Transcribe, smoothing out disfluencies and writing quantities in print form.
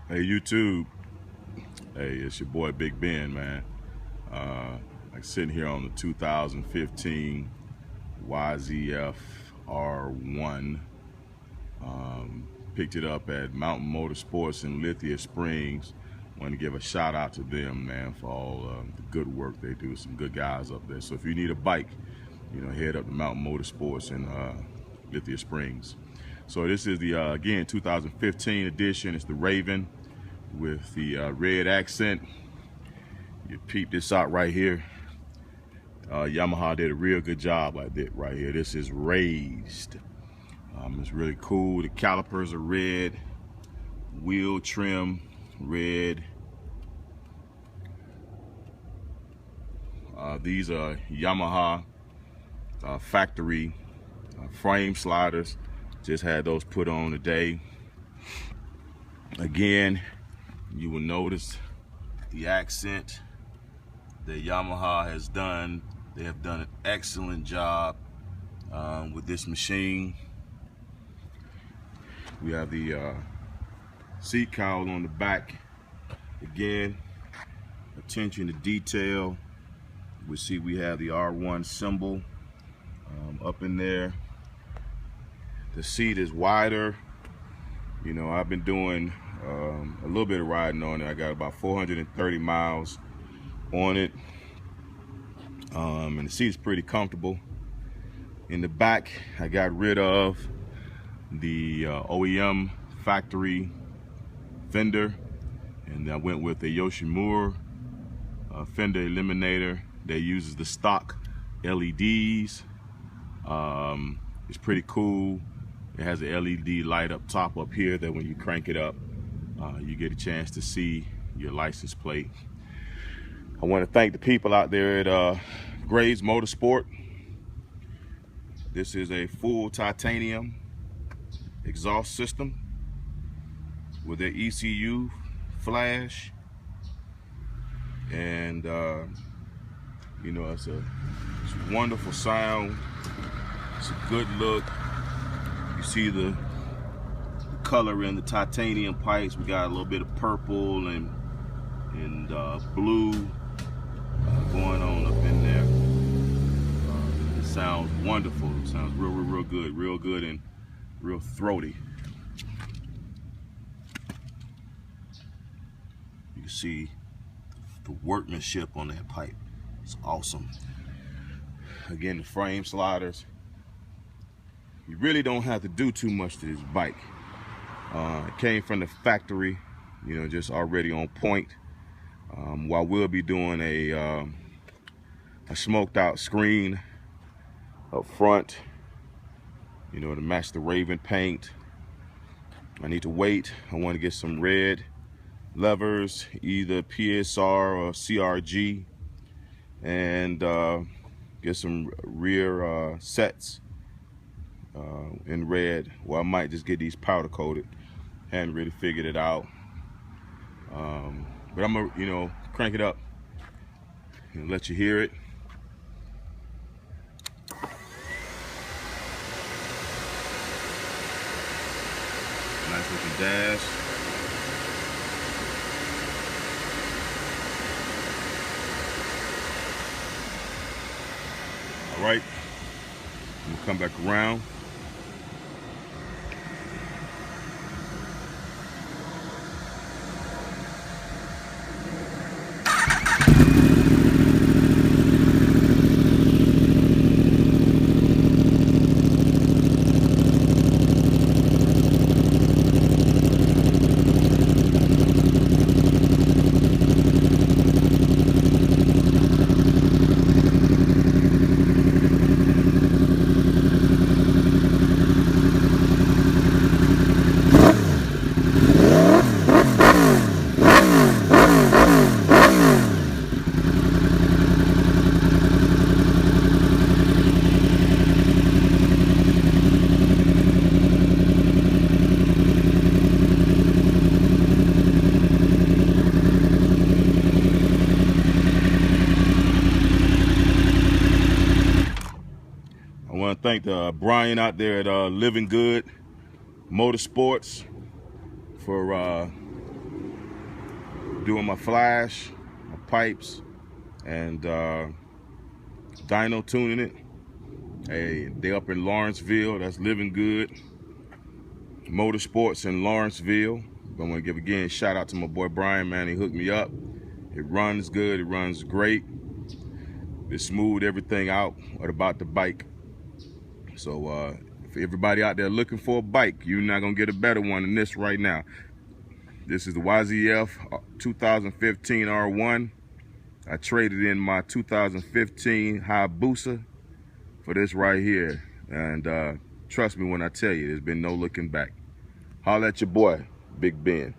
Hey YouTube, hey, it's your boy Big Ben, man. I'm sitting here on the 2015 YZF R1. Picked it up at Mountain Motorsports in Lithia Springs. Want to give a shout out to them, man, for all the good work they do. Some good guys up there. So if you need a bike, head up to Mountain Motorsports in Lithia Springs. So this is the again 2015 edition. It's the Raven with the red accent. You peep this out right here. Yamaha did a real good job like that right here. This is raised. It's really cool. The calipers are red, wheel trim red. These are Yamaha factory frame sliders. Just had those put on today. Again, you will notice the accent that Yamaha has done. They have done an excellent job with this machine. We have the seat cowl on the back. Again, attention to detail. We see we have the R1 symbol up in there. The seat is wider. I've been doing a little bit of riding on it. I got about 430 miles on it, and the seat is pretty comfortable. In the back, I got rid of the OEM factory fender, and I went with a Yoshimura fender eliminator that uses the stock LEDs. It's pretty cool. It has an LED light up top up here that when you crank it up, you get a chance to see your license plate. I want to thank the people out there at Graves Motorsport. This is a full titanium exhaust system with their ECU flash, and it's a wonderful sound. It's a good look. You see the color in the titanium pipes. We got a little bit of purple and blue going on up in there. It sounds wonderful. It sounds real good and real throaty. You can see the workmanship on that pipe. It's awesome. Again, the frame sliders. You really don't have to do too much to this bike. It came from the factory, just already on point. While we'll be doing a smoked out screen up front, to match the Raven paint. I need to wait. I want to get some red levers, either PSR or CRG, and get some rear sets in red. Well, I might just get these powder coated. Hadn't really figured it out, but I'm gonna crank it up and let you hear it. Nice looking dash. All right, we'll come back around. want to thank Brian out there at Living Good Motorsports for doing my flash, my pipes, and dyno tuning it. Hey, they up in Lawrenceville. That's Living Good Motorsports in Lawrenceville. I want to give again a shout out to my boy Brian, man. He hooked me up. It runs good. It runs great. It smoothed everything out about the bike. So for everybody out there looking for a bike, you're not gonna get a better one than this right now. This is the YZF 2015 R1. I traded in my 2015 Hayabusa for this right here. And trust me when I tell you, there's been no looking back. Holla at your boy, Big Ben.